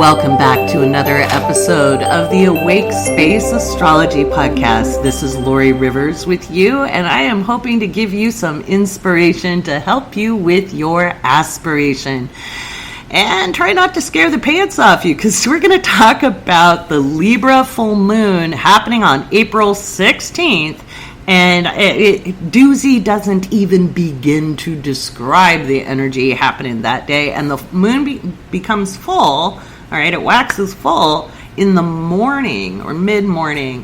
Welcome back to another episode of the Awake Space Astrology Podcast. This is Lori Rivers with you, and I am hoping to give you some inspiration to help you with your aspiration. And try not to scare the pants off you, because we're going to talk about the Libra full moon happening on April 16th. And doozy doesn't even begin to describe the energy happening that day. And the moon becomes full, all right, it waxes full in the morning or mid-morning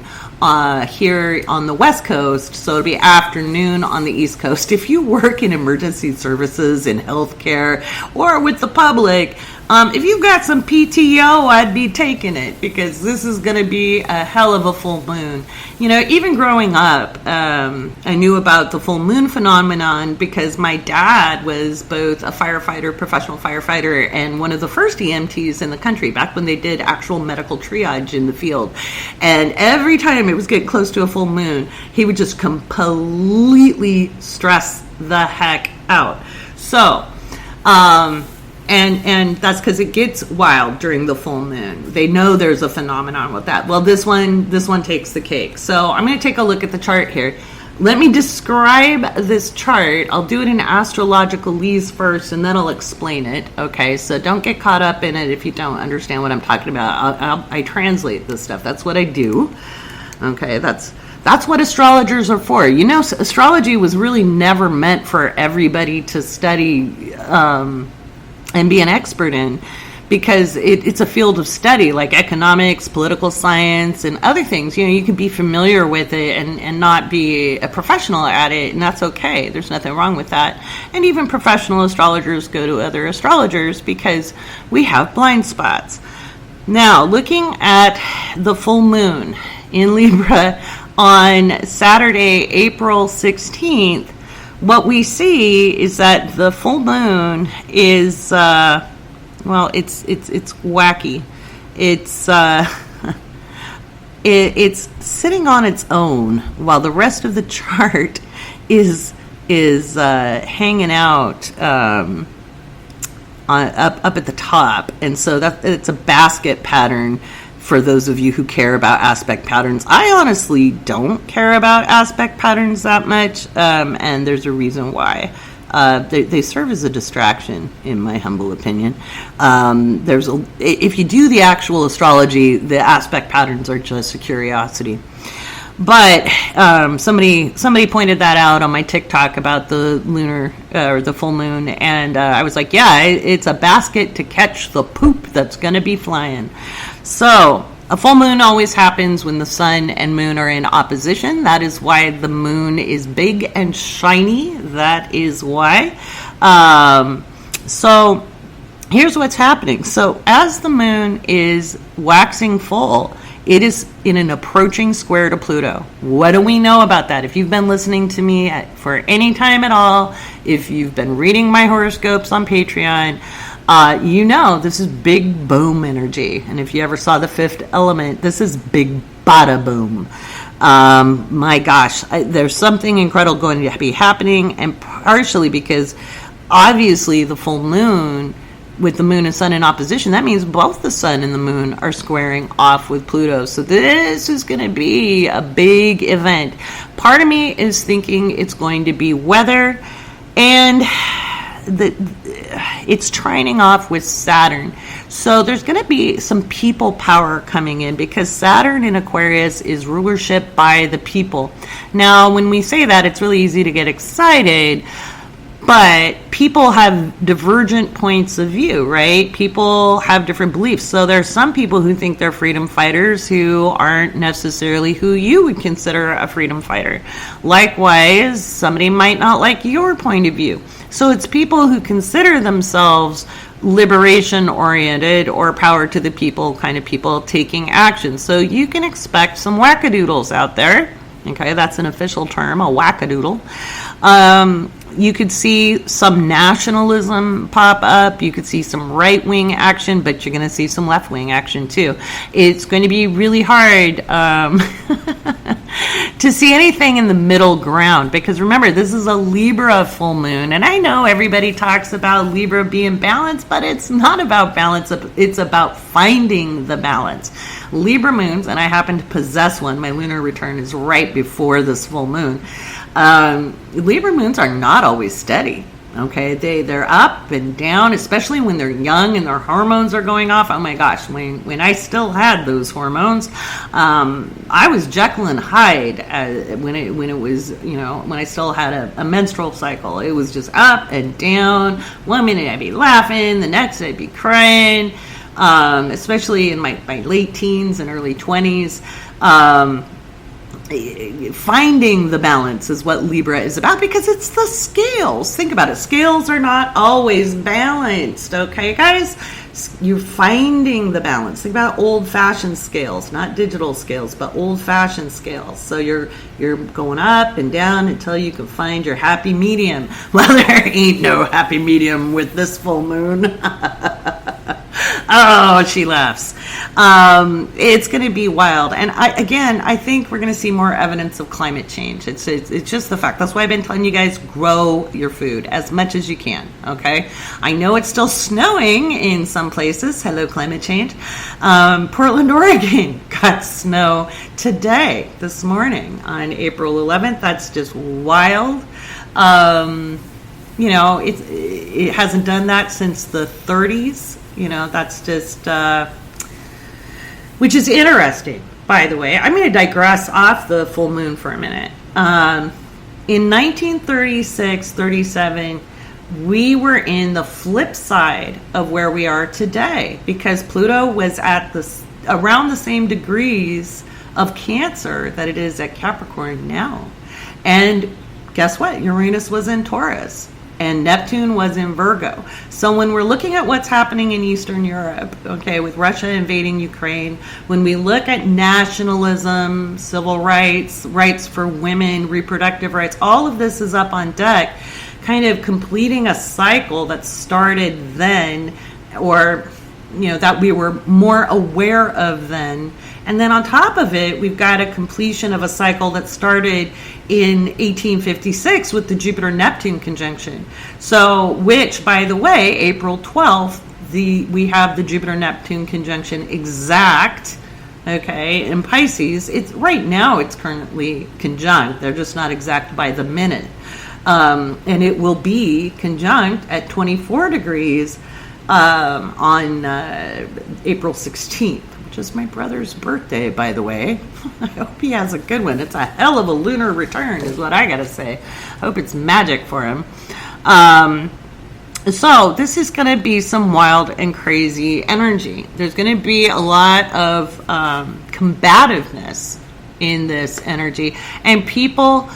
here on the West Coast. So it'll be afternoon on the East Coast. If you work in emergency services, in healthcare, or with the public, if you've got some PTO, I'd be taking it, because this is going to be a hell of a full moon. You know, even growing up, I knew about the full moon phenomenon because my dad was both a firefighter, professional firefighter, and one of the first EMTs in the country back when they did actual medical triage in the field. And every time it was getting close to a full moon, he would just completely stress the heck out. So, And that's because it gets wild during the full moon. They know there's a phenomenon with that. Well, this one takes the cake. So I'm going to take a look at the chart here. Let me describe this chart. I'll do it in astrologicalese first, and then I'll explain it. Okay, so don't get caught up in it if you don't understand what I'm talking about. I translate this stuff. That's what I do. Okay, that's what astrologers are for. You know, astrology was really never meant for everybody to study and be an expert in, because it's a field of study like economics, political science, and other things. You know, you can be familiar with it and not be a professional at it, and that's okay. There's nothing wrong with that. And even professional astrologers go to other astrologers because we have blind spots. Now, looking at the full moon in Libra on Saturday, April 16th, what we see is that the full moon is, it's wacky. It's sitting on its own while the rest of the chart is hanging out up at the top, and so it's a basket pattern. For those of you who care about aspect patterns, I honestly don't care about aspect patterns that much, and there's a reason why. They serve as a distraction, in my humble opinion. If you do the actual astrology, the aspect patterns are just a curiosity. But somebody pointed that out on my TikTok about the lunar or the full moon, and I was like, yeah, it's a basket to catch the poop that's going to be flying. So a full moon always happens when the sun and moon are in opposition. That is why the moon is big and shiny. That is why. So here's what's happening. So as the moon is waxing full, it is in an approaching square to Pluto. What do we know about that? If you've been listening to me for any time at all, if you've been reading my horoscopes on Patreon, you know this is big boom energy. And if you ever saw The Fifth Element, this is big bada boom. My gosh, there's something incredible going to be happening, and partially because obviously the full moon, with the moon and sun in opposition, that means both the sun and the moon are squaring off with Pluto. So this is going to be a big event. Part of me is thinking it's going to be weather, and it's trining off with Saturn. So there's going to be some people power coming in, because Saturn in Aquarius is rulership by the people. Now, when we say that, it's really easy to get excited, but people have divergent points of view, right? People have different beliefs. So there's some people who think they're freedom fighters who aren't necessarily who you would consider a freedom fighter. Likewise, somebody might not like your point of view. So it's people who consider themselves liberation-oriented or power to the people kind of people taking action. So you can expect some wackadoodles out there. Okay, that's an official term, a wackadoodle. You could see some nationalism pop up. You could see some right-wing action, but you're going to see some left-wing action too. It's going to be really hard to see anything in the middle ground, because remember, this is a Libra full moon, and I know everybody talks about Libra being balanced, but it's not about balance. It's about finding the balance. Libra moons, and I happen to possess one. My lunar return is right before this full moon. Libra moons are not always steady. Okay, they're up and down, especially when they're young and their hormones are going off. Oh my gosh, when I still had those hormones, I was Jekyll and Hyde when it was, when I still had a menstrual cycle. It was just up and down. One minute I'd be laughing, the next I'd be crying, especially in my late teens and early 20s. Finding the balance is what Libra is about, because it's the scales. Think about it. Scales are not always balanced. Okay, guys? You're finding the balance. Think about old-fashioned scales, not digital scales, but old-fashioned scales. So you're going up and down until you can find your happy medium. Well, there ain't no happy medium with this full moon. Oh, she laughs. It's going to be wild. And I think we're going to see more evidence of climate change. It's just the fact. That's why I've been telling you guys, grow your food as much as you can. Okay. I know it's still snowing in some places. Hello, climate change. Portland, Oregon got snow today, this morning on April 11th. That's just wild. It hasn't done that since the 30s. That's just, which is interesting, by the way. I'm going to digress off the full moon for a minute. In 1936, 37, we were in the flip side of where we are today, because Pluto was at around the same degrees of Cancer that it is at Capricorn now. And guess what? Uranus was in Taurus. And Neptune was in Virgo. So when we're looking at what's happening in Eastern Europe, okay, with Russia invading Ukraine, when we look at nationalism, civil rights, rights for women, reproductive rights, all of this is up on deck, kind of completing a cycle that started then, or that we were more aware of then. And then on top of it, we've got a completion of a cycle that started in 1856 with the Jupiter-Neptune conjunction. So, which, by the way, April 12th, we have the Jupiter-Neptune conjunction exact, okay, in Pisces. Right now it's currently conjunct. They're just not exact by the minute. And it will be conjunct at 24 degrees on April 16th. Just my brother's birthday, by the way. I hope he has a good one. It's a hell of a lunar return, is what I gotta say. I hope it's magic for him. So this is going to be some wild and crazy energy. There's going to be a lot of combativeness in this energy, and people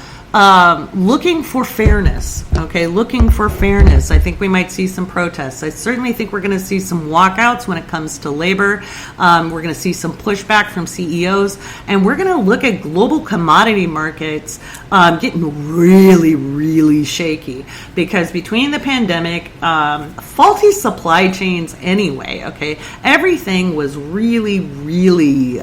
looking for fairness. Okay, looking for fairness. I think we might see some protests. I certainly think we're going to see some walkouts when it comes to labor. We're going to see some pushback from CEOs, and we're going to look at global commodity markets getting really, really shaky, because between the pandemic, faulty supply chains anyway, okay, everything was really, really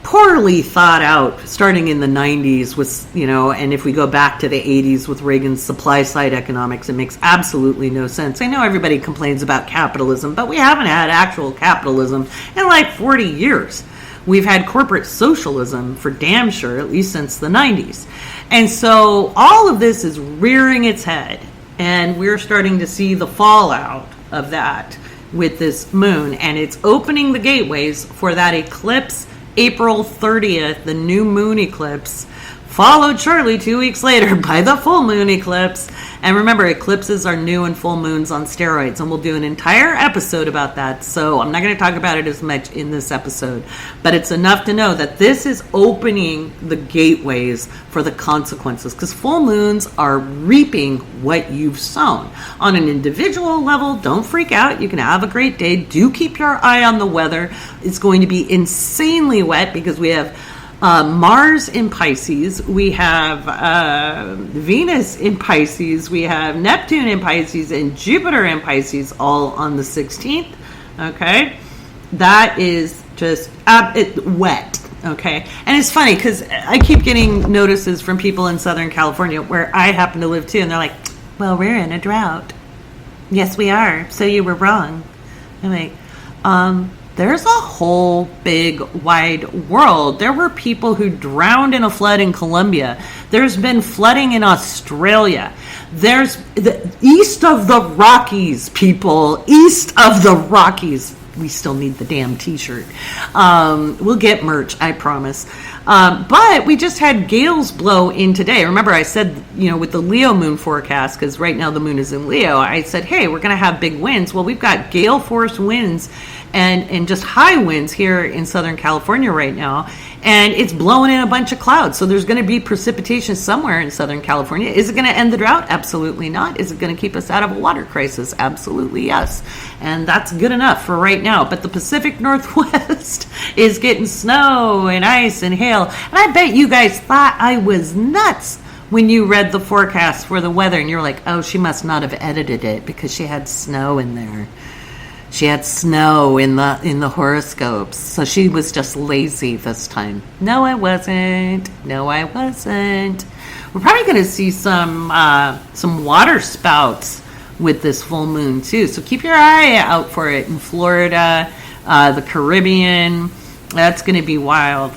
poorly thought out starting in the 90s with, and if we go back to the 80s with Reagan's supply side economics, it makes absolutely no sense. I know everybody complains about capitalism, but we haven't had actual capitalism in like 40 years. We've had corporate socialism for damn sure, at least since the 90s. And so all of this is rearing its head, and we're starting to see the fallout of that with this moon, and it's opening the gateways for that eclipse April 30th, the new moon eclipse, followed shortly 2 weeks later by the full moon eclipse. And remember, eclipses are new and full moons on steroids, and we'll do an entire episode about that. So I'm not going to talk about it as much in this episode, but it's enough to know that this is opening the gateways for the consequences, because full moons are reaping what you've sown. On an individual level, don't freak out. You can have a great day. Do keep your eye on the weather. It's going to be insanely wet because we have Mars in Pisces, we have Venus in Pisces, we have Neptune in Pisces, and Jupiter in Pisces, all on the 16th. Okay, that is just wet. Okay. And it's funny because I keep getting notices from people in Southern California where I happen to live too. And they're like, well, we're in a drought. Yes, we are. So you were wrong. I'm like, there's a whole big wide world. There were people who drowned in a flood in Colombia. There's been flooding in Australia. There's the east of the Rockies, people. East of the Rockies. We still need the damn t-shirt. We'll get merch, I promise. But we just had gales blow in today. Remember, I said, with the Leo moon forecast, because right now the moon is in Leo, I said, hey, we're going to have big winds. Well, we've got gale force winds and just high winds here in Southern California right now. And it's blowing in a bunch of clouds. So there's going to be precipitation somewhere in Southern California. Is it going to end the drought? Absolutely not. Is it going to keep us out of a water crisis? Absolutely yes. And that's good enough for right now. But the Pacific Northwest is getting snow and ice and hail. And I bet you guys thought I was nuts when you read the forecast for the weather. And you're like, oh, she must not have edited it because she had snow in there. She had snow in the horoscopes, so she was just lazy this time. No, I wasn't. We're probably going to see some water spouts with this full moon too. So keep your eye out for it in Florida, the Caribbean. That's going to be wild.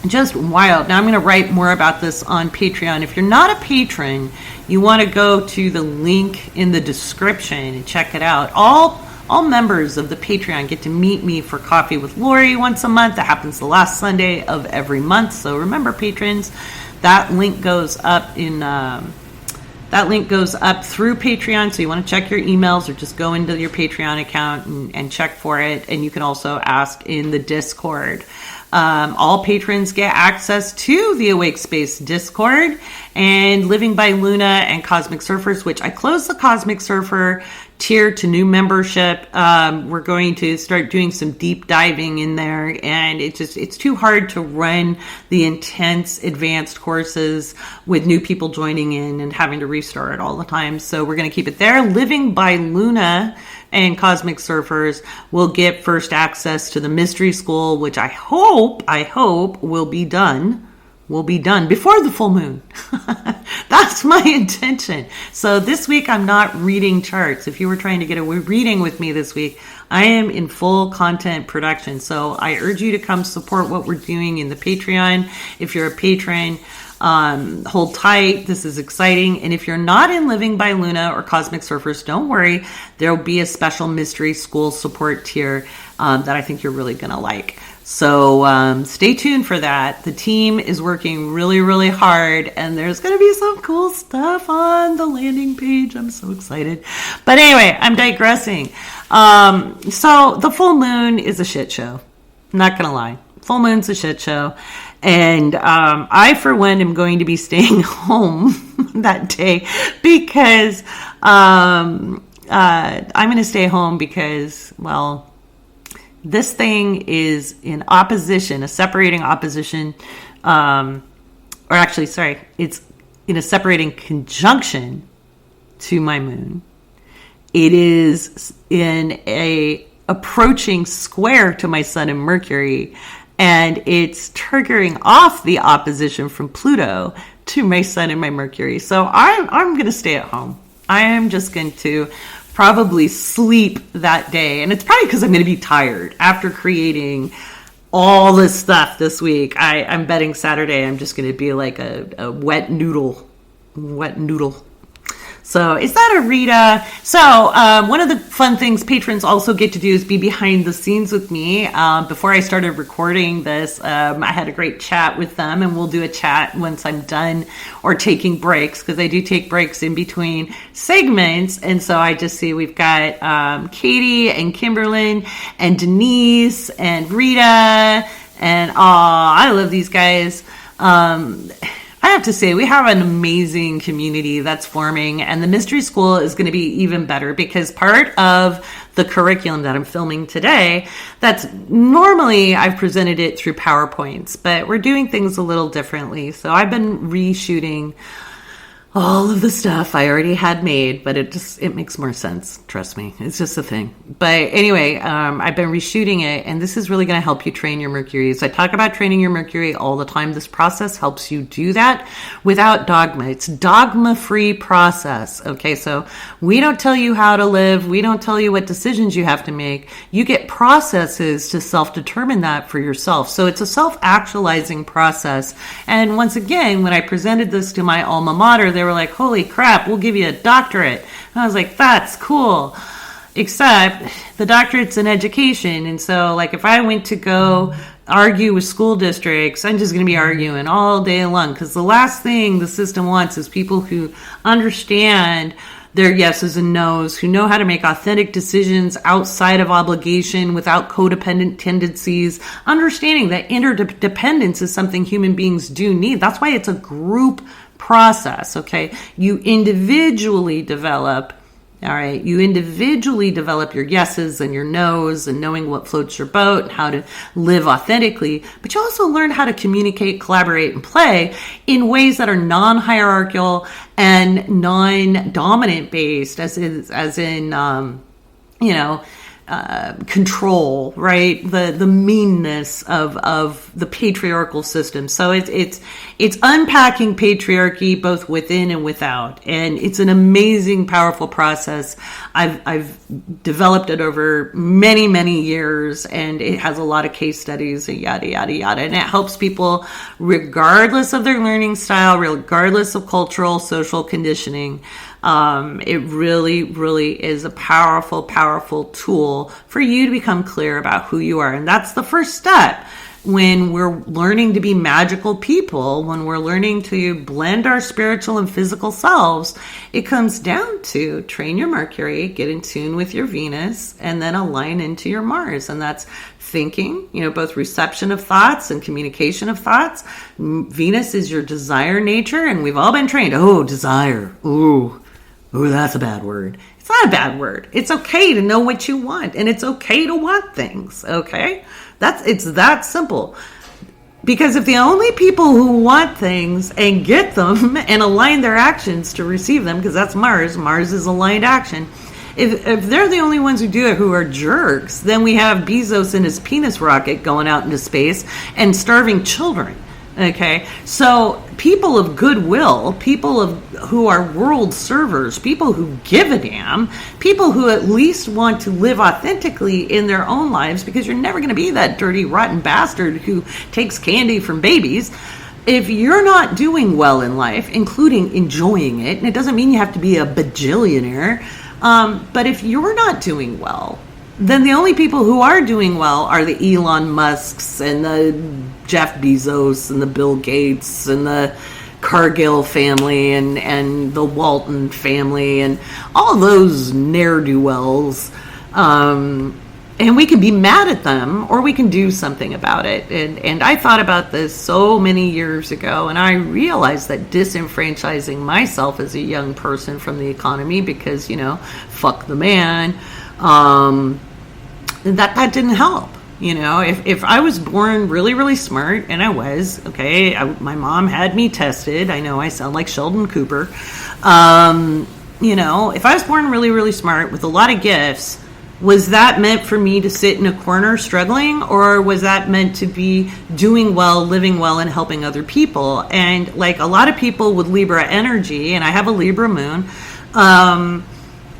Just wild. Now I'm going to write more about this on Patreon. If you're not a patron, you want to go to the link in the description and check it out. All members of the Patreon get to meet me for coffee with Lori once a month. That happens the last Sunday of every month. So remember, patrons, that link goes up through Patreon. So you want to check your emails or just go into your Patreon account and check for it. And you can also ask in the Discord. All patrons get access to the Awake Space Discord and Living by Luna and Cosmic Surfers, which I closed the Cosmic Surfer tier to new membership. We're going to start doing some deep diving in there, and it's too hard to run the intense advanced courses with new people joining in and having to restart it all the time. So we're going to keep it there. Living by Luna and Cosmic Surfers will get first access to the Mystery School, which I hope will be done before the full moon. That's my intention. So this week I'm not reading charts. If you were trying to get a reading with me this week, I am in full content production. So I urge you to come support what we're doing in the Patreon. If you're a patron, hold tight. This is exciting. And if you're not in Living by Luna or Cosmic Surfers, don't worry. There will be a special Mystery School support tier that I think you're really going to like. So stay tuned for that. The team is working really, really hard, and there's going to be some cool stuff on the landing page. I'm so excited. But anyway, I'm digressing. So the full moon is a shit show. I'm not going to lie. Full moon's a shit show. And I, for one, am going to be staying home that day because I'm going to stay home because, well, this thing is in opposition, a separating opposition, it's in a separating conjunction to my moon. It is in a approaching square to my sun and Mercury, and it's triggering off the opposition from Pluto to my sun and my Mercury. So I'm going to stay at home. I am just going to probably sleep that day. And it's probably because I'm going to be tired after creating all this stuff this week. I'm betting Saturday I'm just going to be like a wet noodle. So is that a Rita? So one of the fun things patrons also get to do is be behind the scenes with me. Before I started recording this, I had a great chat with them, and we'll do a chat once I'm done or taking breaks, because I do take breaks in between segments. And so I just see we've got Katie and Kimberlyn and Denise and Rita, and I love these guys. I have to say, we have an amazing community that's forming, and the Mystery School is going to be even better because part of the curriculum that I'm filming today, that's normally I've presented it through PowerPoints, but we're doing things a little differently. So I've been reshooting all of the stuff I already had made, but it makes more sense. Trust me. It's just a thing. But anyway, I've been reshooting it, and this is really going to help you train your Mercury. So I talk about training your Mercury all the time. This process helps you do that without dogma. It's dogma-free process. Okay, so we don't tell you how to live. We don't tell you what decisions you have to make. You get processes to self-determine that for yourself. So it's a self-actualizing process. And once again, when I presented this to my alma mater, they were like, holy crap, we'll give you a doctorate. And I was like, that's cool. Except the doctorate's in education. And so like if I went to go argue with school districts, I'm just going to be arguing all day long, because the last thing the system wants is people who understand their yeses and nos, who know how to make authentic decisions outside of obligation without codependent tendencies, understanding that interdependence is something human beings do need. That's why it's a group process, okay? You individually develop, all right? You individually develop your yeses and your nos and knowing what floats your boat and how to live authentically, but you also learn how to communicate, collaborate, and play in ways that are non-hierarchical and non-dominant based, as in control, right? The meanness of the patriarchal system. So it's unpacking patriarchy both within and without, and it's an amazing, powerful process. I've developed it over many years, and it has a lot of case studies and yada yada yada, and it helps people regardless of their learning style, regardless of cultural, social conditioning. It really is a powerful tool for you to become clear about who you are. And that's the first step when we're learning to be magical people, when we're learning to blend our spiritual and physical selves. It comes down to train your Mercury, get in tune with your Venus, and then align into your Mars. And that's thinking, both reception of thoughts and communication of thoughts. Venus is your desire nature, and we've all been trained. Oh, desire. Ooh, that's a bad word. It's not a bad word. It's okay to know what you want, and it's okay to want things, okay? It's that simple. Because if the only people who want things and get them and align their actions to receive them, because that's Mars is aligned action. If they're the only ones who do it who are jerks, then we have Bezos and his penis rocket going out into space and starving children. Okay, so people of goodwill, who are world servers, people who give a damn, people who at least want to live authentically in their own lives, because you're never going to be that dirty, rotten bastard who takes candy from babies. If you're not doing well in life, including enjoying it, and it doesn't mean you have to be a bajillionaire, but if you're not doing well, then the only people who are doing well are the Elon Musks and the Jeff Bezos and the Bill Gates and the Cargill family and the Walton family and all those ne'er-do-wells. And we can be mad at them, or we can do something about it. And I thought about this so many years ago, and I realized that disenfranchising myself as a young person from the economy, because, fuck the man, that didn't help. If I was born really, really smart, and I was, okay, my mom had me tested. I know I sound like Sheldon Cooper. If I was born really, really smart with a lot of gifts, was that meant for me to sit in a corner struggling, or was that meant to be doing well, living well, and helping other people? And like a lot of people with Libra energy, and I have a Libra moon,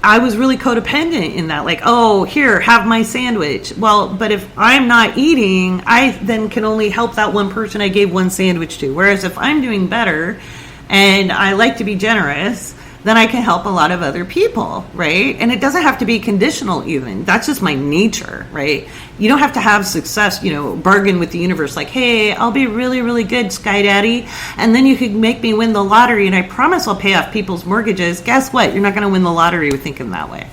I was really codependent in that, like, oh, here, have my sandwich. Well, but if I'm not eating, I then can only help that one person I gave one sandwich to. Whereas if I'm doing better and I like to be generous, then I can help a lot of other people, right? And it doesn't have to be conditional even. That's just my nature, right? You don't have to have success, bargain with the universe like, hey, I'll be really, really good, Sky Daddy, and then you could make me win the lottery, and I promise I'll pay off people's mortgages. Guess what? You're not going to win the lottery with thinking that way.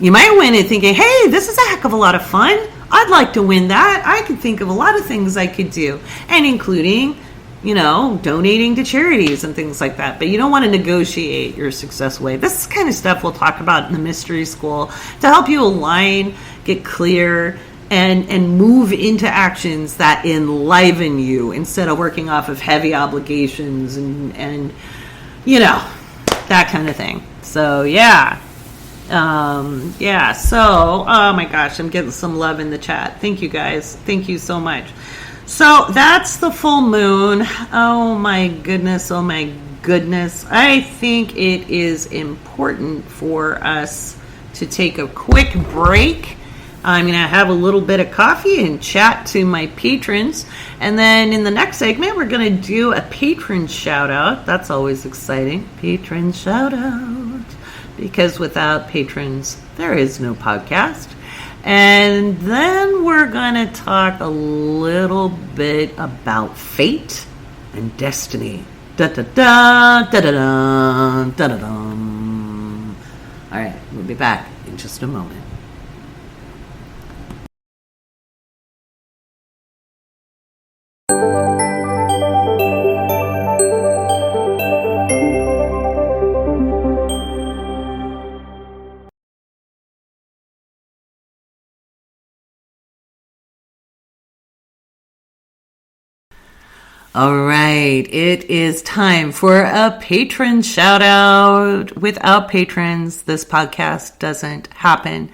You might win it thinking, hey, this is a heck of a lot of fun. I'd like to win that. I could think of a lot of things I could do, and including donating to charities and things like that. But you don't want to negotiate your success away. This is kind of stuff we'll talk about in the mystery school to help you align, get clear, and move into actions that enliven you instead of working off of heavy obligations and you know, that kind of thing. So yeah. So, oh my gosh, I'm getting some love in the chat. Thank you guys. Thank you so much. So that's the full moon. Oh my goodness. Oh my goodness. I think it is important for us to take a quick break. I'm going to have a little bit of coffee and chat to my patrons. And then in the next segment, we're going to do a patron shout out. That's always exciting. Patron shout out. Because without patrons, there is no podcast. And then we're going to talk a little bit about fate and destiny. Da-da-da, da-da-da, da-da-da. All right, we'll be back in just a moment. All right, it is time for a patron shout out. Without patrons, this podcast doesn't happen.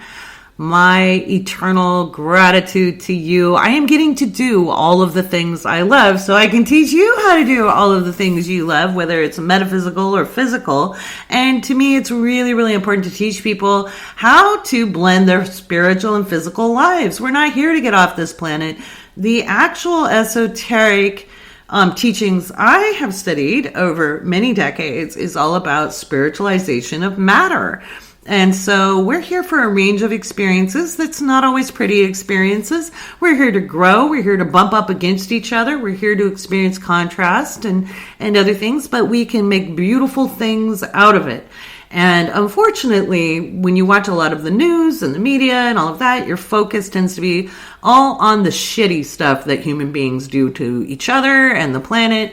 My eternal gratitude to you. I am getting to do all of the things I love, so I can teach you how to do all of the things you love, whether it's metaphysical or physical. And to me, it's really, really important to teach people how to blend their spiritual and physical lives. We're not here to get off this planet. The actual esoteric teachings I have studied over many decades is all about spiritualization of matter. And so we're here for a range of experiences that's not always pretty experiences. We're here to grow. We're here to bump up against each other. We're here to experience contrast and other things, but we can make beautiful things out of it. And unfortunately, when you watch a lot of the news and the media and all of that, your focus tends to be all on the shitty stuff that human beings do to each other and the planet.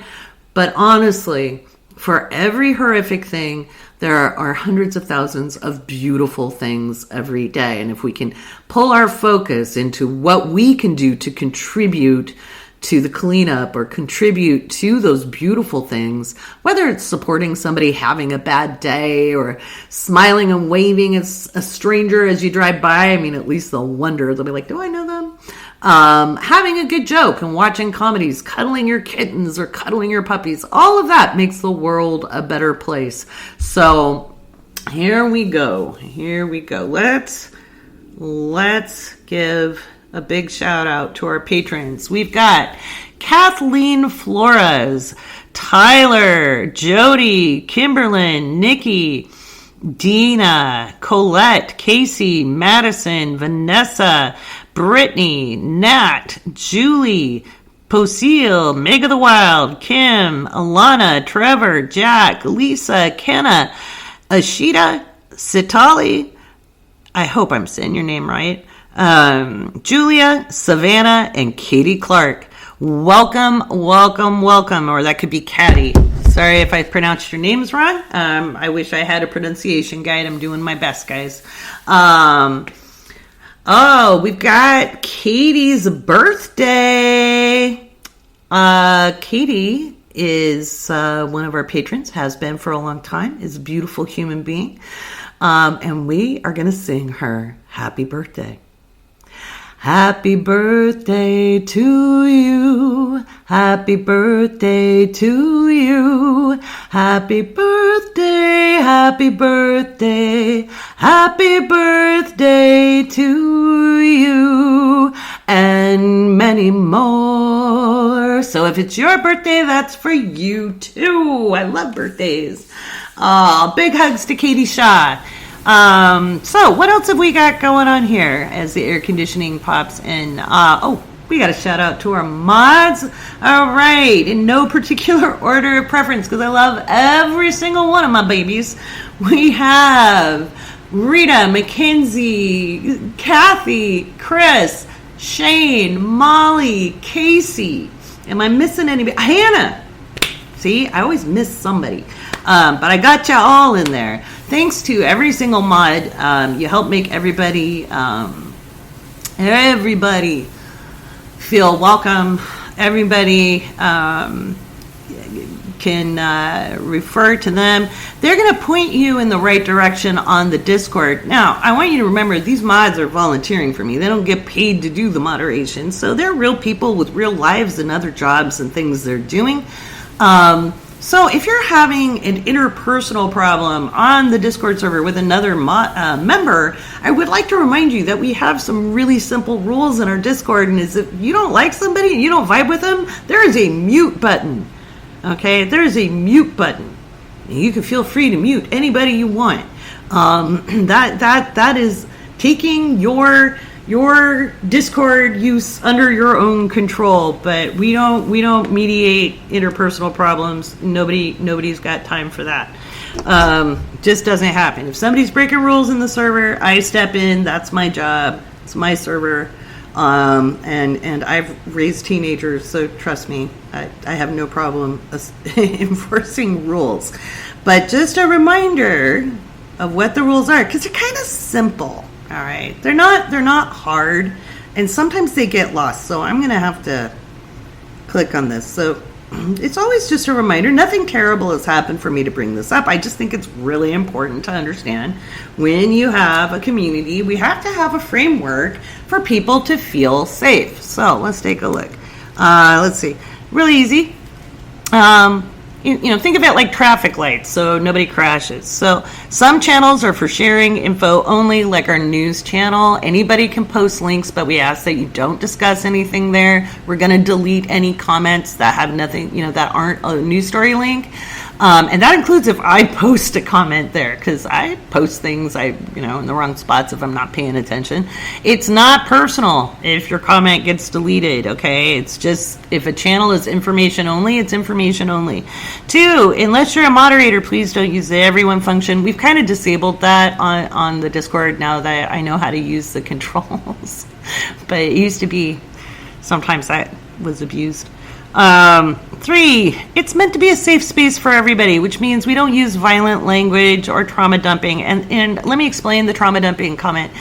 But honestly, for every horrific thing, there are hundreds of thousands of beautiful things every day. And if we can pull our focus into what we can do to contribute to the cleanup or contribute to those beautiful things, whether it's supporting somebody having a bad day or smiling and waving at a stranger as you drive by. I mean, at least they'll wonder. They'll be like, do I know them? Having a good joke and watching comedies, cuddling your kittens or cuddling your puppies, all of that makes the world a better place. So here we go. Let's give a big shout out to our patrons. We've got Kathleen Flores, Tyler, Jody, Kimberlyn, Nikki, Dina, Colette, Casey, Madison, Vanessa, Brittany, Nat, Julie, Poseel, Mega the Wild, Kim, Alana, Trevor, Jack, Lisa, Kenna, Ashita, Sitali, I hope I'm saying your name right, Julia, Savannah, and Katie Clark. Welcome, or that could be Caddy. Sorry if I pronounced your names wrong. I wish I had a pronunciation guide. I'm doing my best, guys. We've got Katie's birthday. Katie is one of our patrons, has been for a long time, is a beautiful human being. And we are going to sing her happy birthday. Happy birthday to you. Happy birthday to you. Happy birthday, happy birthday. Happy birthday to you. And many more. So if it's your birthday, that's for you too. I love birthdays. Big hugs to Katie Shaw. So what else have we got going on here as the air conditioning pops in? We got a shout out to our mods. All right, in no particular order of preference, because I love every single one of my babies. We have Rita, Mackenzie, Kathy, Chris, Shane, Molly, Casey. Am I missing anybody? Hannah. See, I always miss somebody. But I got you all in there. Thanks to every single mod. You help make everybody feel welcome. Everybody can refer to them. They're going to point you in the right direction on the Discord. Now, I want you to remember these mods are volunteering for me. They don't get paid to do the moderation. So they're real people with real lives and other jobs and things they're doing. So if you're having an interpersonal problem on the Discord server with another member, I would like to remind you that we have some really simple rules in our Discord. And is if you don't like somebody and you don't vibe with them, there is a mute button. Okay, there is a mute button. You can feel free to mute anybody you want. That is taking your Discord use under your own control, but we don't mediate interpersonal problems. Nobody's got time for that. Just doesn't happen. If somebody's breaking rules in the server, I step in. That's my job. It's my server. And I've raised teenagers, so trust me, I have no problem enforcing rules. But just a reminder of what the rules are, because they're kind of simple. All right, they're not hard, and sometimes they get lost. So I'm gonna have to click on this. So it's always just a reminder. Nothing terrible has happened for me to bring this up. I just think it's really important to understand when you have a community, we have to have a framework for people to feel safe. So let's take a look. Let's see. Really easy. Think of it like traffic lights, so nobody crashes. So some channels are for sharing info only, like our news channel. Anybody can post links, but we ask that you don't discuss anything there. We're going to delete any comments that have nothing, that aren't a news story link. And that includes if I post a comment there, because I post things in the wrong spots if I'm not paying attention. It's not personal if your comment gets deleted, okay? It's just if a channel is information only, it's information only. 2, unless you're a moderator, please don't use the everyone function. We've kind of disabled that on the Discord now that I know how to use the controls. But it used to be, sometimes that was abused. 3, it's meant to be a safe space for everybody, which means we don't use violent language or trauma dumping. And let me explain the trauma dumping comment.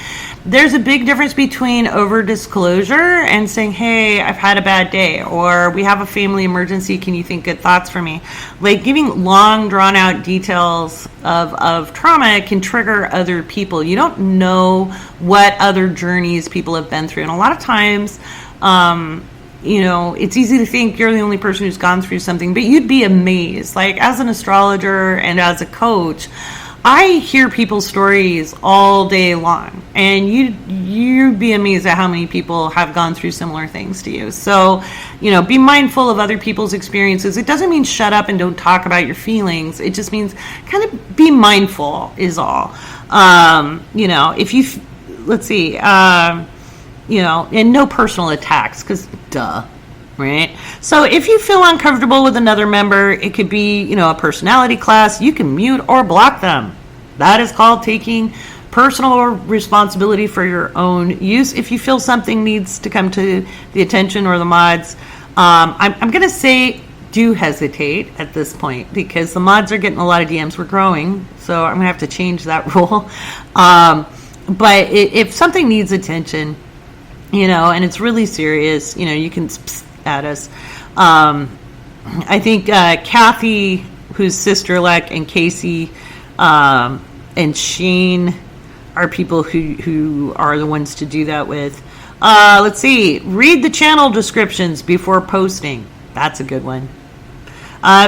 There's a big difference between over disclosure and saying, hey, I've had a bad day, or we have a family emergency, can you think good thoughts for me? Like giving long drawn out details of trauma can trigger other people. You don't know what other journeys people have been through. And a lot of times, it's easy to think you're the only person who's gone through something, but you'd be amazed. Like as an astrologer and as a coach, I hear people's stories all day long, and you'd be amazed at how many people have gone through similar things to you. So, be mindful of other people's experiences. It doesn't mean shut up and don't talk about your feelings. It just means kind of be mindful is all. If you, let's see, and no personal attacks, because duh, right? So if you feel uncomfortable with another member, it could be, a personality class, you can mute or block them. That is called taking personal responsibility for your own use. If you feel something needs to come to the attention or the mods, I'm going to say do hesitate at this point, because the mods are getting a lot of DMs. We're growing, so I'm going to have to change that rule. But if something needs attention, and it's really serious, you can at us. I think Kathy, who's sister-elect, and Casey and Shane are people who are the ones to do that with. Let's see. Read the channel descriptions before posting. That's a good one.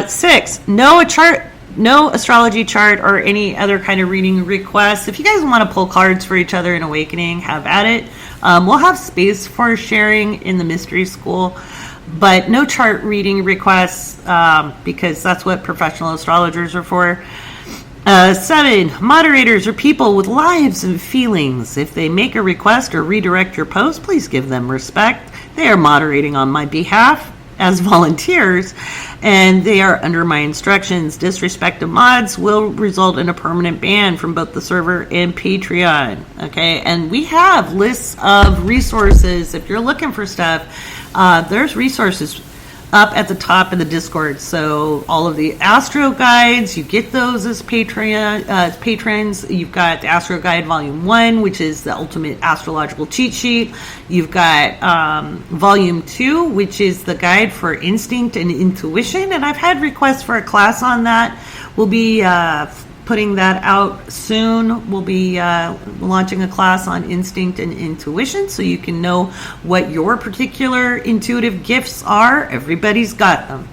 6, no astrology chart or any other kind of reading requests. If you guys want to pull cards for each other in Awakening, have at it. We'll have space for sharing in the mystery school, but no chart reading requests, because that's what professional astrologers are for. 7, moderators are people with lives and feelings. If they make a request or redirect your post, please give them respect. They are moderating on my behalf as volunteers, and they are under my instructions. Disrespect of mods will result in a permanent ban from both the server and Patreon. Okay, and we have lists of resources. If you're looking for stuff, there's resources. up at the top of the Discord. So all of the Astro Guides, you get those as patrons. You've got the Astro Guide Volume 1, which is the ultimate astrological cheat sheet. You've got Volume 2, which is the guide for instinct and intuition. And I've had requests for a class on that. We'll be putting that out soon. We'll be launching a class on instinct and intuition, so you can know what your particular intuitive gifts are. Everybody's got them.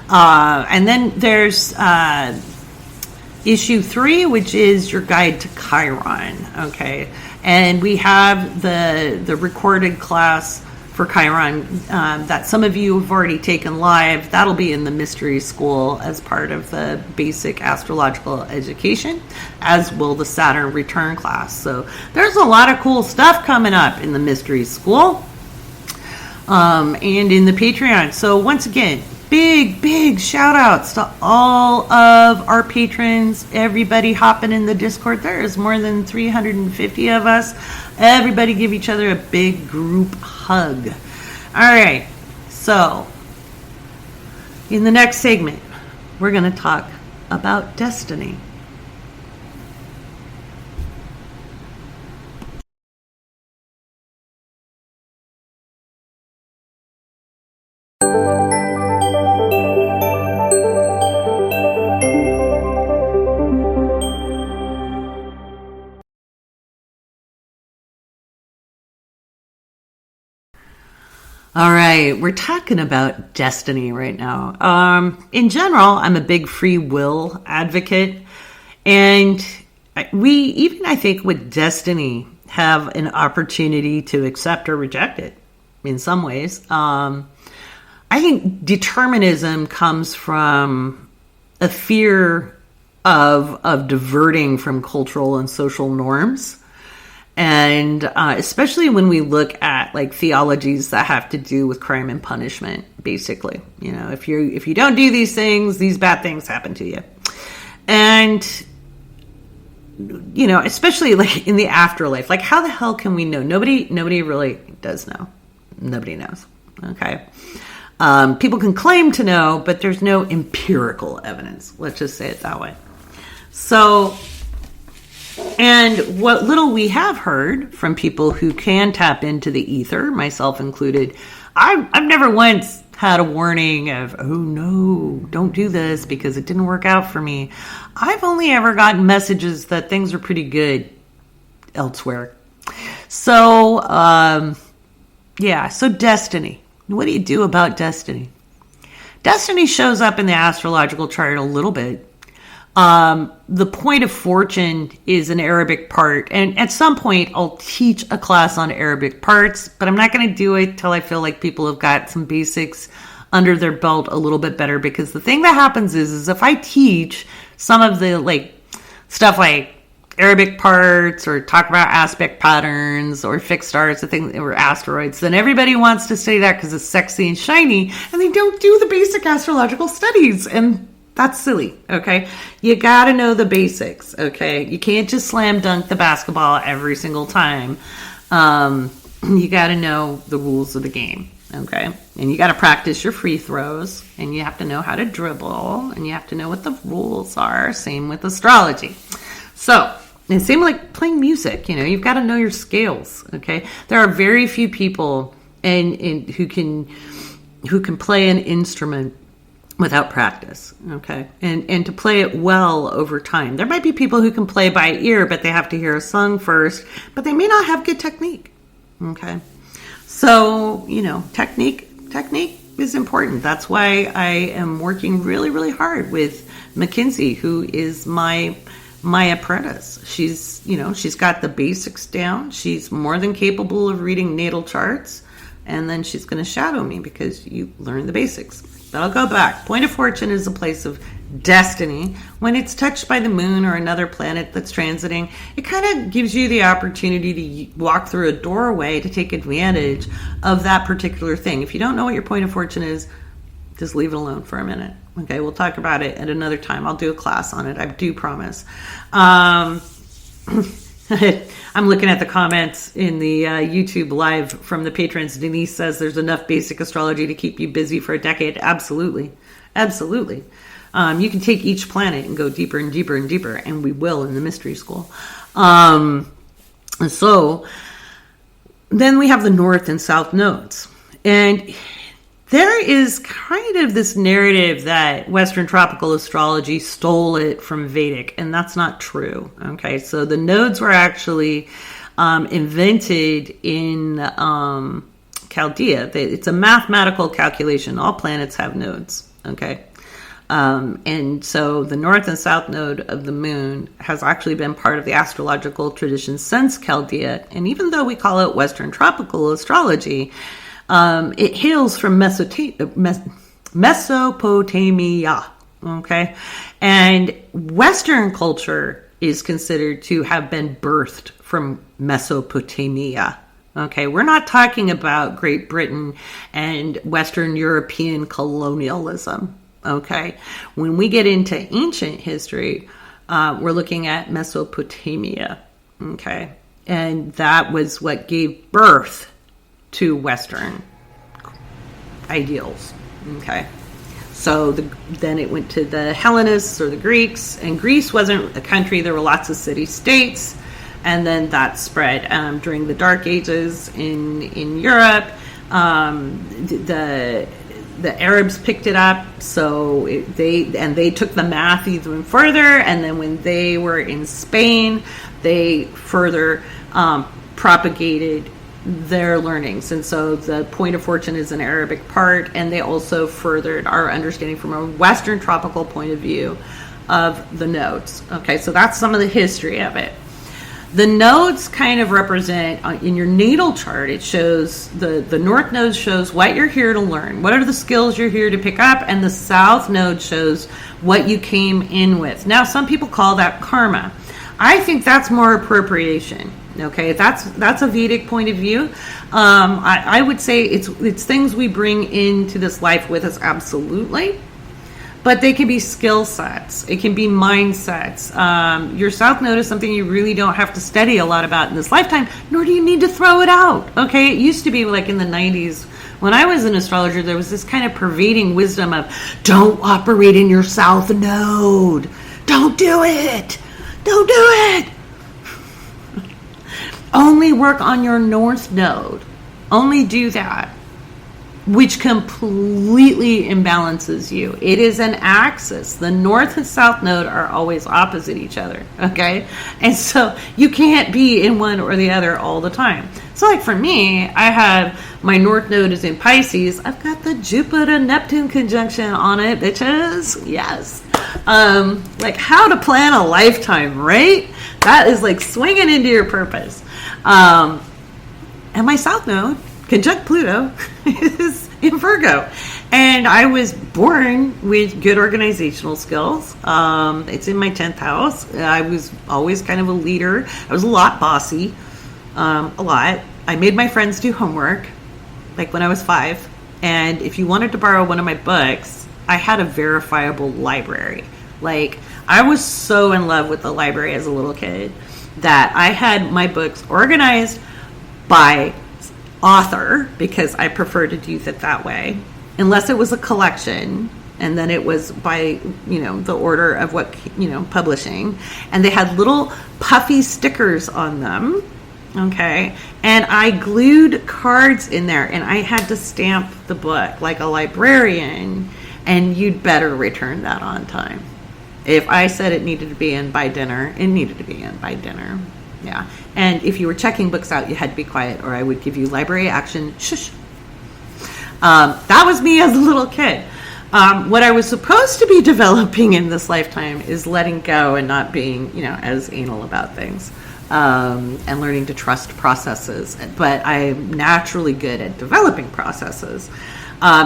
And then there's issue 3, which is your guide to Chiron. Okay, and we have the recorded class for Chiron that some of you have already taken live. That'll be in the Mystery School as part of the basic astrological education, as will the Saturn return class. So there's a lot of cool stuff coming up in the Mystery School and in the Patreon. So once again, big shout outs to all of our patrons, everybody hopping in the Discord. There is more than 350 of us. Everybody give each other a big group hug. All right, so in the next segment, we're going to talk about destiny. All right, we're talking about destiny right now. In general, I'm a big free will advocate, and I think with destiny, have an opportunity to accept or reject it in some ways. I think determinism comes from a fear of diverting from cultural and social norms. And especially when we look at like theologies that have to do with crime and punishment, basically, if you don't do these things, these bad things happen to you. And, especially like in the afterlife, like how the hell can we know? Nobody really does know. Nobody knows. Okay. People can claim to know, but there's no empirical evidence. Let's just say it that way. So, and what little we have heard from people who can tap into the ether, myself included, I've never once had a warning of, oh no, don't do this because it didn't work out for me. I've only ever gotten messages that things are pretty good elsewhere. So, so destiny. What do you do about destiny? Destiny shows up in the astrological chart a little bit. The point of fortune is an Arabic part, and at some point I'll teach a class on Arabic parts, but I'm not going to do it till I feel like people have got some basics under their belt a little bit better, because the thing that happens is if I teach some of the stuff like Arabic parts or talk about aspect patterns or fixed stars or asteroids, then everybody wants to study that because it's sexy and shiny, and they don't do the basic astrological studies, and that's silly, okay? You got to know the basics, okay? You can't just slam dunk the basketball every single time. You got to know the rules of the game, okay? And you got to practice your free throws, and you have to know how to dribble, and you have to know what the rules are. Same with astrology. So, and same like playing music, you've got to know your scales, okay? There are very few people who can play an instrument without practice, okay? And to play it well over time. There might be people who can play by ear, but they have to hear a song first, but they may not have good technique, okay? So, technique is important. That's why I am working really, really hard with Mackenzie, who is my apprentice. She's got the basics down. She's more than capable of reading natal charts, and then she's going to shadow me because you learn the basics. But I'll go back. Point of fortune is a place of destiny. When it's touched by the moon or another planet that's transiting, it kind of gives you the opportunity to walk through a doorway to take advantage of that particular thing. If you don't know what your point of fortune is, just leave it alone for a minute. Okay, we'll talk about it at another time. I'll do a class on it. I do promise. I'm looking at the comments in the YouTube live from the patrons. Denise says there's enough basic astrology to keep you busy for a decade. Absolutely. Absolutely. You can take each planet and go deeper and deeper and deeper, and we will in the mystery school. So then we have the north and south nodes. And there is kind of this narrative that Western tropical astrology stole it from Vedic, and that's not true. Okay, so the nodes were actually invented in Chaldea. It's a mathematical calculation. All planets have nodes. Okay. And so the north and south node of the moon has actually been part of the astrological tradition since Chaldea. And even though we call it Western tropical astrology, it hails from Mesopotamia. Okay. And Western culture is considered to have been birthed from Mesopotamia. Okay, we're not talking about Great Britain and Western European colonialism. Okay, when we get into ancient history, we're looking at Mesopotamia. Okay, and that was what gave birth to Western ideals. Okay, so then it went to the Hellenists or the Greeks, and Greece wasn't a country. There were lots of city-states. And then that spread during the Dark Ages in Europe. The Arabs picked it up, so they took the math even further. And then when they were in Spain, they further propagated their learnings. And so the point of fortune is an Arabic part, and they also furthered our understanding from a Western tropical point of view of the nodes. Okay, so that's some of the history of it. The nodes kind of represent, in your natal chart, it shows, the north node shows what you're here to learn. What are the skills you're here to pick up? And the south node shows what you came in with. Now, some people call that karma. I think that's more appropriation. Okay, that's a Vedic point of view. I would say it's things we bring into this life with us, absolutely. But they can be skill sets. It can be mindsets. Your south node is something you really don't have to study a lot about in this lifetime, nor do you need to throw it out. Okay, it used to be like in the 90s. When I was an astrologer, there was this kind of pervading wisdom of, don't operate in your south node. Don't do it. Don't do it. Only work on your north node. Only do that, which completely imbalances you. It is an axis. The north and south node are always opposite each other, okay? And so you can't be in one or the other all the time. So like for me, I have my north node is in Pisces. I've got the Jupiter-Neptune conjunction on it, bitches. Yes. Like how to plan a lifetime, right? That is like swinging into your purpose. And my south node, conjunct Pluto, is in Virgo. And I was born with good organizational skills. It's in my 10th house. I was always kind of a leader. I was a lot bossy, a lot. I made my friends do homework, like when I was 5. And if you wanted to borrow one of my books, I had a verifiable library. Like, I was so in love with the library as a little kid that I had my books organized by author, because I prefer to do it that way, unless it was a collection, and then it was by, the order of what, publishing, and they had little puffy stickers on them, okay, and I glued cards in there, and I had to stamp the book like a librarian, and you'd better return that on time. If I said it needed to be in by dinner, it needed to be in by dinner. Yeah. And if you were checking books out, you had to be quiet, or I would give you library action. Shush. That was me as a little kid. What I was supposed to be developing in this lifetime is letting go and not being, as anal about things, and learning to trust processes. But I'm naturally good at developing processes.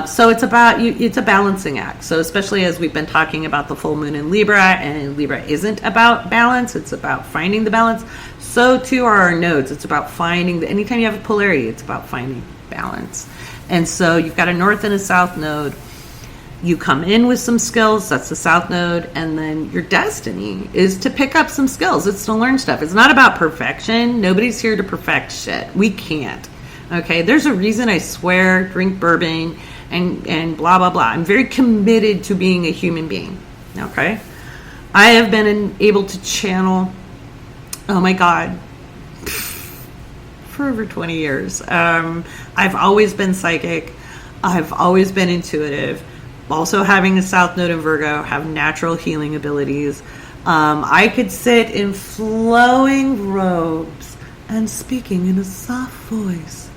So it's a balancing act. So especially as we've been talking about the full moon in Libra, and Libra isn't about balance, it's about finding the balance. So too are our nodes. It's about finding, anytime you have a polarity, it's about finding balance. And so you've got a north and a south node. You come in with some skills, that's the South Node, and then your destiny is to pick up some skills. It's to learn stuff. It's not about perfection. Nobody's here to perfect shit. We can't. Okay, there's a reason I swear, drink bourbon, and blah, blah, blah. I'm very committed to being a human being. Okay? I have been able to channel, oh my God, for over 20 years. I've always been psychic. I've always been intuitive. Also having a South Node in Virgo, have natural healing abilities. I could sit in flowing robes and speaking in a soft voice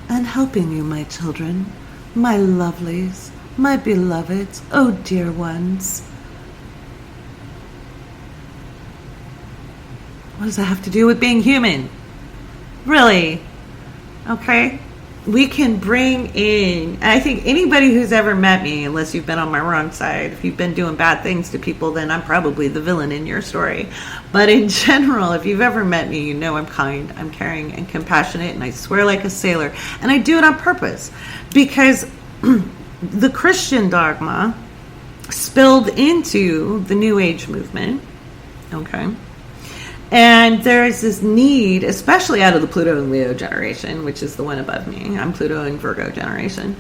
and helping you, my children, my lovelies, my beloveds, oh dear ones. What does that have to do with being human? Really? Okay. We can bring in, and I think anybody who's ever met me, unless you've been on my wrong side, if you've been doing bad things to people, then I'm probably the villain in your story. But in general, if you've ever met me, you know I'm kind, I'm caring, and compassionate, and I swear like a sailor. And I do it on purpose because the Christian dogma spilled into the New Age movement, okay? And there is this need, especially out of the Pluto and Leo generation, which is the one above me. I'm Pluto and Virgo generation.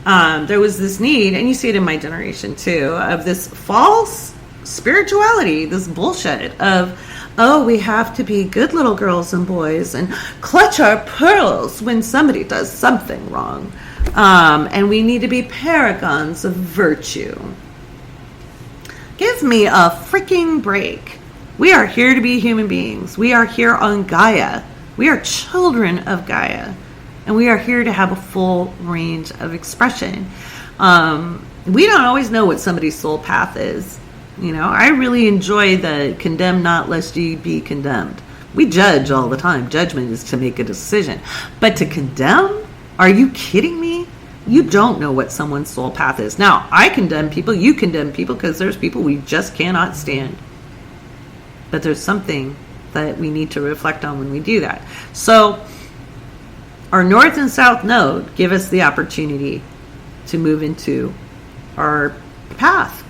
There was this need, and you see it in my generation too, of this false spirituality, this bullshit of, oh, we have to be good little girls and boys and clutch our pearls when somebody does something wrong. And we need to be paragons of virtue. Give me a freaking break. We are here to be human beings. We are here on Gaia. We are children of Gaia. And we are here to have a full range of expression. We don't always know what somebody's soul path is. You know, I really enjoy the condemn not lest ye be condemned. We judge all the time. Judgment is to make a decision. But to condemn? Are you kidding me? You don't know what someone's soul path is. Now, I condemn people. You condemn people because there's people we just cannot stand. But there's something that we need to reflect on when we do that. So our North and South Node give us the opportunity to move into our path,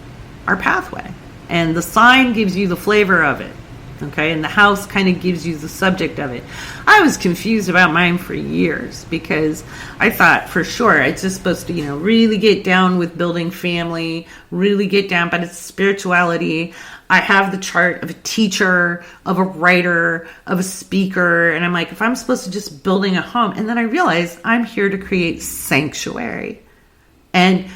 our pathway. And the sign gives you the flavor of it. Okay, and the house kind of gives you the subject of it. I was confused about mine for years because I thought for sure it's just supposed to, really get down with building family, really get down, but it's spirituality. I have the chart of a teacher, of a writer, of a speaker, and I'm like, if I'm supposed to just building a home, and then I realized I'm here to create sanctuary and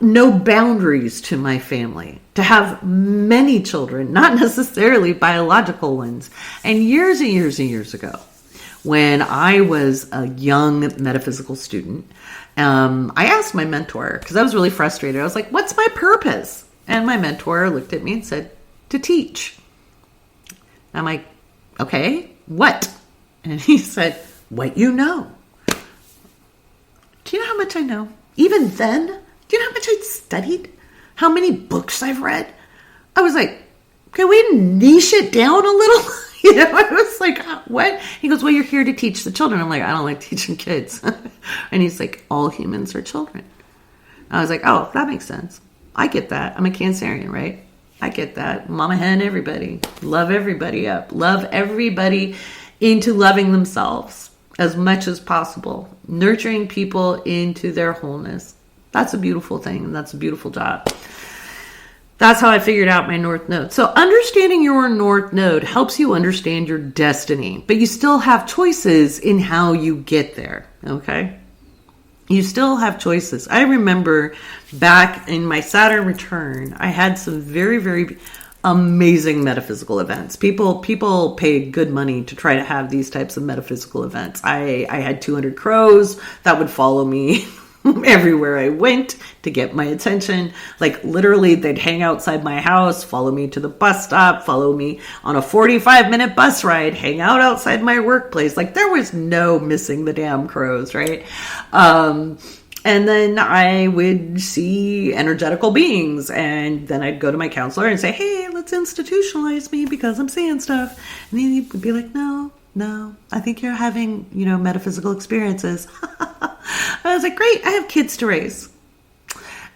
no boundaries to my family, to have many children, not necessarily biological ones. And years and years and years ago, when I was a young metaphysical student, I asked my mentor, because I was really frustrated. I was like, what's my purpose? And my mentor looked at me and said, to teach. I'm like, okay, what? And he said, what you know. Do you know how much I know? Even then, do you know how much I'd studied? How many books I've read? I was like, can we niche it down a little? I was like, what? He goes, well, you're here to teach the children. I'm like, I don't like teaching kids. And he's like, all humans are children. I was like, oh, that makes sense. I get that. I'm a Cancerian, right? I get that. Mama hen, everybody. Love everybody up. Love everybody into loving themselves as much as possible. Nurturing people into their wholeness. That's a beautiful thing, and that's a beautiful job. That's how I figured out my North Node. So understanding your North Node helps you understand your destiny, but you still have choices in how you get there, okay? You still have choices. I remember back in my Saturn return, I had some very, very amazing metaphysical events. People paid good money to try to have these types of metaphysical events. I had 200 crows that would follow me everywhere I went to get my attention. Like literally they'd hang outside my house, follow me to the bus stop, follow me on a 45-minute bus ride, hang out outside my workplace. Like there was no missing the damn crows, right? And then I would see energetical beings, and then I'd go to my counselor and say, hey, let's institutionalize me because I'm seeing stuff. And he would be like, no, I think you're having, metaphysical experiences. I was like, great, I have kids to raise.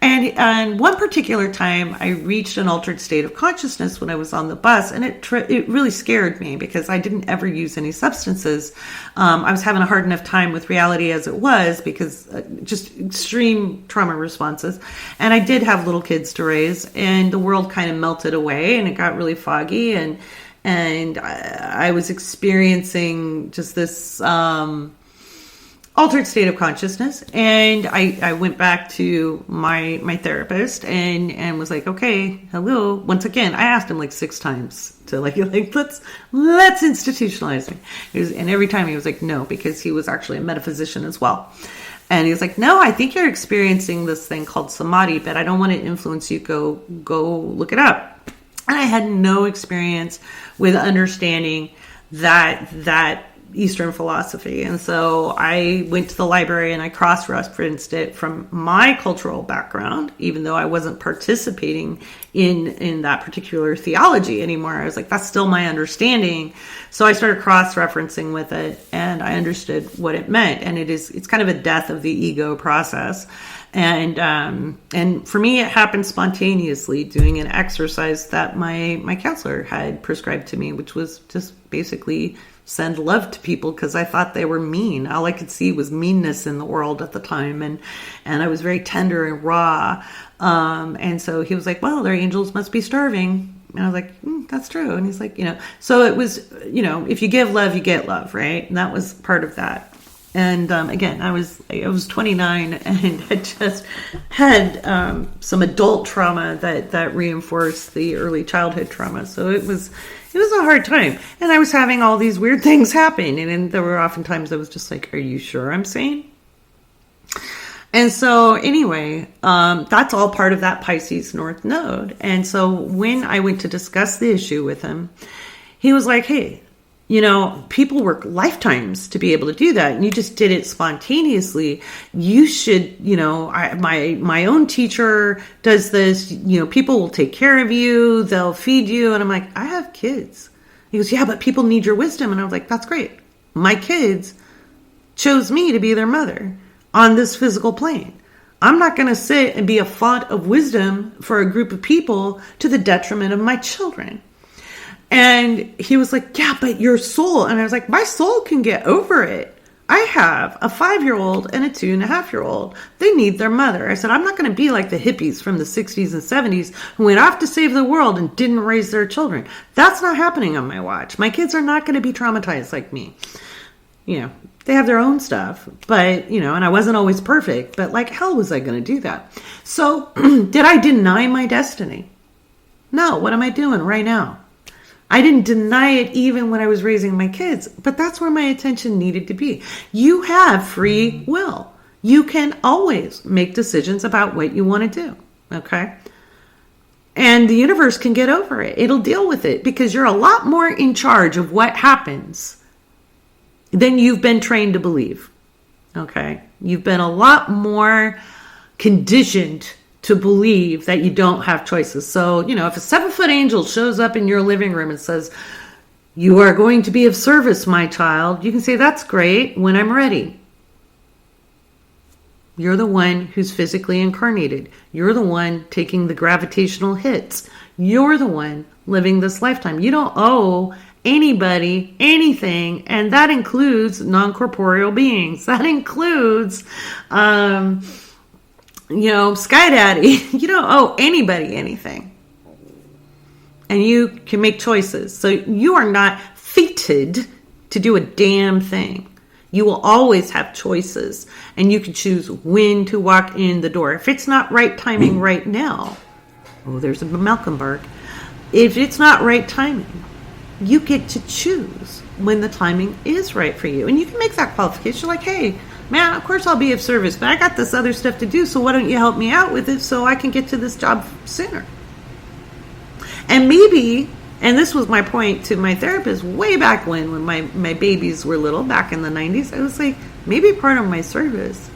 And one particular time, I reached an altered state of consciousness when I was on the bus, and it really scared me because I didn't ever use any substances. I was having a hard enough time with reality as it was because just extreme trauma responses. And I did have little kids to raise, and the world kind of melted away, and it got really foggy, and I was experiencing just this altered state of consciousness. And I went back to my therapist and was like, okay, hello. Once again, I asked him like 6 times to like let's institutionalize me. And every time he was like, no, because he was actually a metaphysician as well. And he was like, no, I think you're experiencing this thing called samadhi, but I don't want to influence you. Go look it up. And I had no experience with understanding that Eastern philosophy. And so I went to the library and I cross-referenced it from my cultural background, even though I wasn't participating in that particular theology anymore. I was like, that's still my understanding. So I started cross-referencing with it, and I understood what it meant. And it's kind of a death of the ego process. And for me, it happened spontaneously doing an exercise that my counselor had prescribed to me, which was just basically send love to people because I thought they were mean. All I could see was meanness in the world at the time. And I was very tender and raw. And so he was like, well, their angels must be starving. And I was like, that's true. And he's like, so it was, if you give love, you get love, right? And that was part of that. And again, I was 29 and had just had some adult trauma that reinforced the early childhood trauma. So it was a hard time. And I was having all these weird things happen. And there were often times I was just like, are you sure I'm sane? And so anyway, that's all part of that Pisces North Node. And so when I went to discuss the issue with him, he was like, hey, people work lifetimes to be able to do that. And you just did it spontaneously. You should, my own teacher does this, people will take care of you. They'll feed you. And I'm like, I have kids. He goes, yeah, but people need your wisdom. And I was like, that's great. My kids chose me to be their mother on this physical plane. I'm not going to sit and be a font of wisdom for a group of people to the detriment of my children. And he was like, yeah, but your soul. And I was like, my soul can get over it. I have a 5-year-old and a 2.5-year-old. They need their mother. I said, I'm not going to be like the hippies from the 60s and 70s who went off to save the world and didn't raise their children. That's not happening on my watch. My kids are not going to be traumatized like me. They have their own stuff, but, and I wasn't always perfect, but like hell was I going to do that? So did I deny my destiny? No. What am I doing right now? I didn't deny it even when I was raising my kids, but that's where my attention needed to be. You have free will. You can always make decisions about what you want to do. Okay. And the universe can get over it. It'll deal with it because you're a lot more in charge of what happens than you've been trained to believe. Okay. You've been a lot more conditioned to believe that you don't have choices. So, if a 7-foot angel shows up in your living room and says, you are going to be of service, my child, you can say, that's great, when I'm ready. You're the one who's physically incarnated. You're the one taking the gravitational hits. You're the one living this lifetime. You don't owe anybody anything, and that includes non-corporeal beings. That includes Sky Daddy. You don't owe anybody anything. And you can make choices. So you are not fated to do a damn thing. You will always have choices. And you can choose when to walk in the door. If it's not right timing right now, there's a Malcolm bark. If it's not right timing, you get to choose when the timing is right for you. And you can make that qualification. Like, hey, man, of course I'll be of service, but I got this other stuff to do, so why don't you help me out with it so I can get to this job sooner? And maybe, and this was my point to my therapist way back when my babies were little, back in the 90s, I was like, maybe part of my service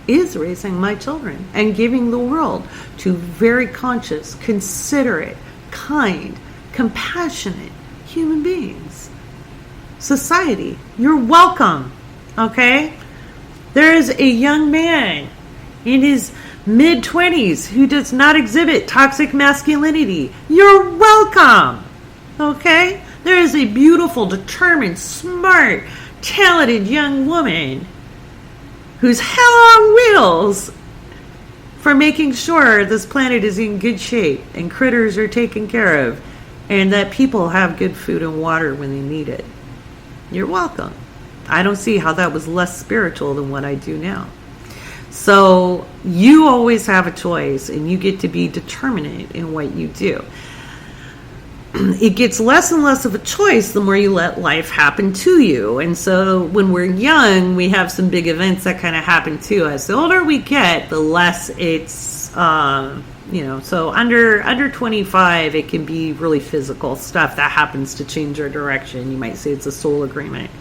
is raising my children and giving the world to very conscious, considerate, kind, compassionate human beings. Society, you're welcome, okay? There is a young man in his mid-20s who does not exhibit toxic masculinity, you're welcome. Okay? There is a beautiful, determined, smart, talented young woman who's hell on wheels for making sure this planet is in good shape and critters are taken care of and that people have good food and water when they need it. You're welcome. I don't see how that was less spiritual than what I do now. So you always have a choice and you get to be determinate in what you do. It gets less and less of a choice the more you let life happen to you. And so when we're young, we have some big events that kind of happen to us. The older we get, the less it's, so under 25, it can be really physical stuff that happens to change our direction. You might say it's a soul agreement.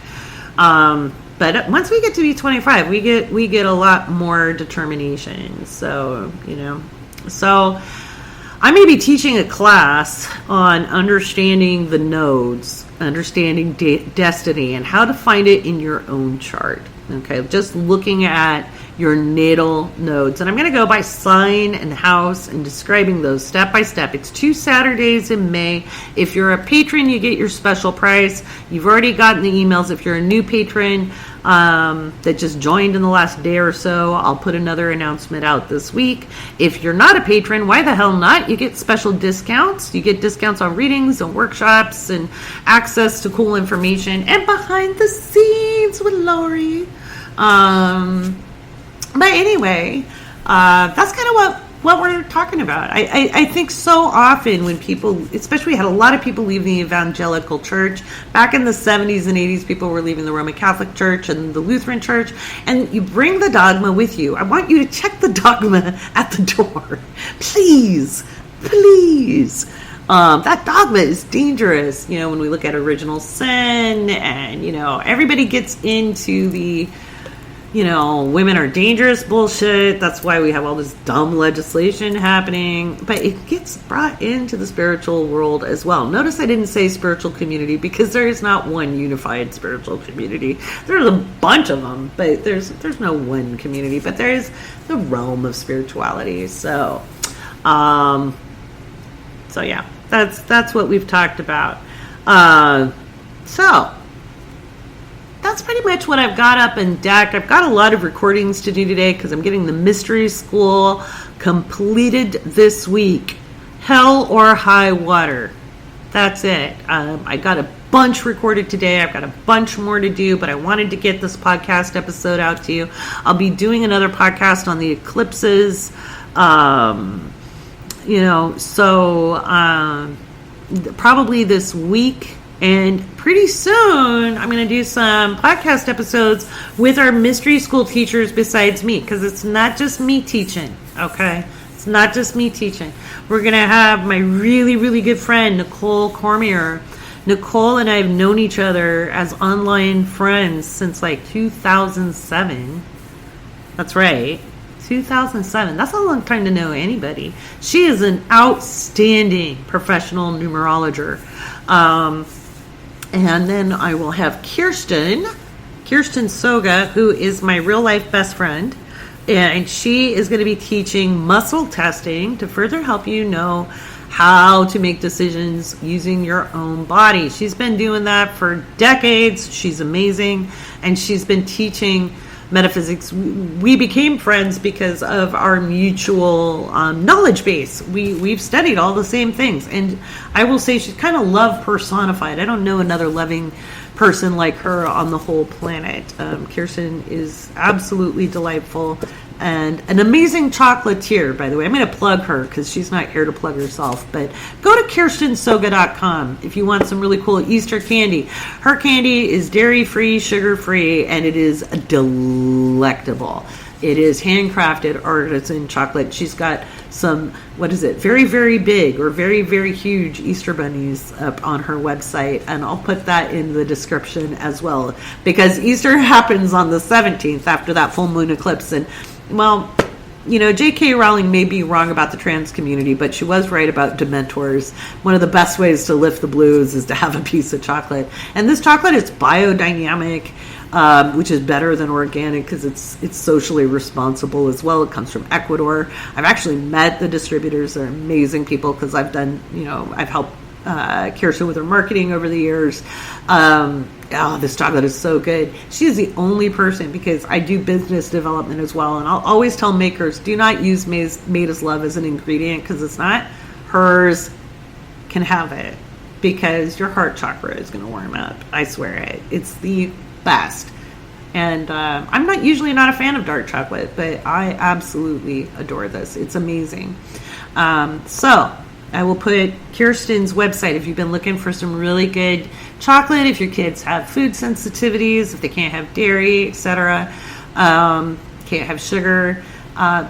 But once we get to be 25, we get a lot more determination. So I may be teaching a class on understanding the nodes, understanding destiny, and how to find it in your own chart. Okay, just looking at your natal nodes. And I'm going to go by sign and house and describing those step by step. It's 2 Saturdays in May. If you're a patron, you get your special price. You've already gotten the emails. If you're a new patron that just joined in the last day or so, I'll put another announcement out this week. If you're not a patron, why the hell not? You get special discounts. You get discounts on readings and workshops and access to cool information and behind the scenes with Lori. But anyway, that's kind of what we're talking about. I think so often when people, especially we had a lot of people leave the evangelical church. Back in the 70s and 80s, people were leaving the Roman Catholic Church and the Lutheran Church. And you bring the dogma with you. I want you to check the dogma at the door. Please. That dogma is dangerous. When we look at original sin and, everybody gets into the women are dangerous bullshit. That's why we have all this dumb legislation happening. But it gets brought into the spiritual world as well. Notice I didn't say spiritual community because there is not one unified spiritual community. There's a bunch of them, but there's no one community. But there is the realm of spirituality. So yeah, that's what we've talked about. So that's pretty much what I've got up in deck. I've got a lot of recordings to do today because I'm getting the mystery school completed this week. Hell or high water. That's it. I got a bunch recorded today. I've got a bunch more to do, but I wanted to get this podcast episode out to you. I'll be doing another podcast on the eclipses. Probably this week. And pretty soon, I'm going to do some podcast episodes with our mystery school teachers besides me, because it's not just me teaching, okay? It's not just me teaching. We're going to have my really, really good friend, Nicole Cormier. Nicole and I have known each other as online friends since 2007. That's right. 2007. That's a long time to know anybody. She is an outstanding professional numerologer. And then I will have Kirsten Soga, who is my real life best friend. And she is going to be teaching muscle testing to further help you know how to make decisions using your own body. She's been doing that for decades. She's amazing. And she's been teaching metaphysics. We became friends because of our mutual knowledge base. We've studied all the same things, and I will say she's kind of love personified. I don't know another loving person like her on the whole planet. Kirsten is absolutely delightful and an amazing chocolatier, by the way. I'm going to plug her because she's not here to plug herself, but go to kirstensoga.com if you want some really cool Easter candy. Her candy is dairy-free, sugar-free, and it is delectable. It is handcrafted artisan chocolate. She's got some, very, very big or very, very huge Easter bunnies up on her website. And I'll put that in the description as well, because Easter happens on the 17th after that full moon eclipse. And, well, J.K. Rowling may be wrong about the trans community, but she was right about Dementors. One of the best ways to lift the blues is to have a piece of chocolate. And this chocolate is biodynamic. which is better than organic because it's socially responsible as well. It comes from Ecuador. I've actually met the distributors. They're amazing people because I've helped Kirsten with her marketing over the years. This chocolate is so good. She is the only person, because I do business development as well, and I'll always tell makers, do not use Made as Love as an ingredient because it's not hers. Can have it because your heart chakra is going to warm up. I swear it. It's the best. And I'm not a fan of dark chocolate, but I absolutely adore this. It's amazing. So I will put Kirsten's website if you've been looking for some really good chocolate, if your kids have food sensitivities, if they can't have dairy, etc., can't have sugar.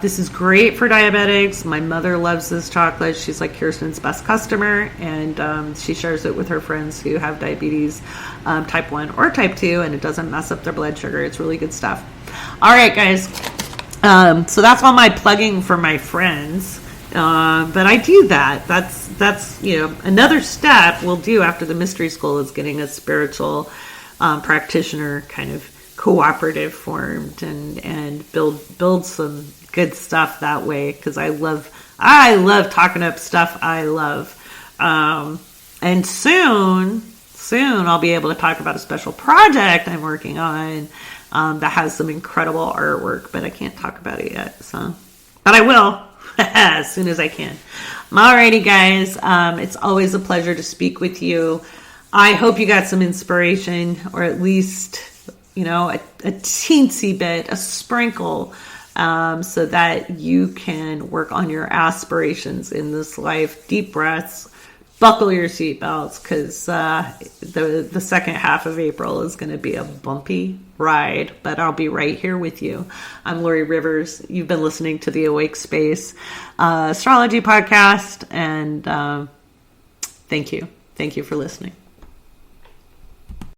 This is great for diabetics. My mother loves this chocolate. She's like Kirsten's best customer, and she shares it with her friends who have diabetes, type 1 or type 2, and it doesn't mess up their blood sugar. It's really good stuff. All right, guys. So that's all my plugging for my friends. But I do that. That's another step we'll do after the mystery school is getting a spiritual practitioner kind of cooperative formed and build some good stuff that way, because I love talking up stuff I love. And soon I'll be able to talk about a special project I'm working on that has some incredible artwork, but I can't talk about it yet. But I will as soon as I can. Alrighty, guys. It's always a pleasure to speak with you. I hope you got some inspiration, or at least a teensy bit, a sprinkle, so that you can work on your aspirations in this life. Deep breaths, buckle your seatbelts, because the second half of April is going to be a bumpy ride, but I'll be right here with you. I'm Lori Rivers. You've been listening to the Awake Space Astrology Podcast, and thank you. Thank you for listening.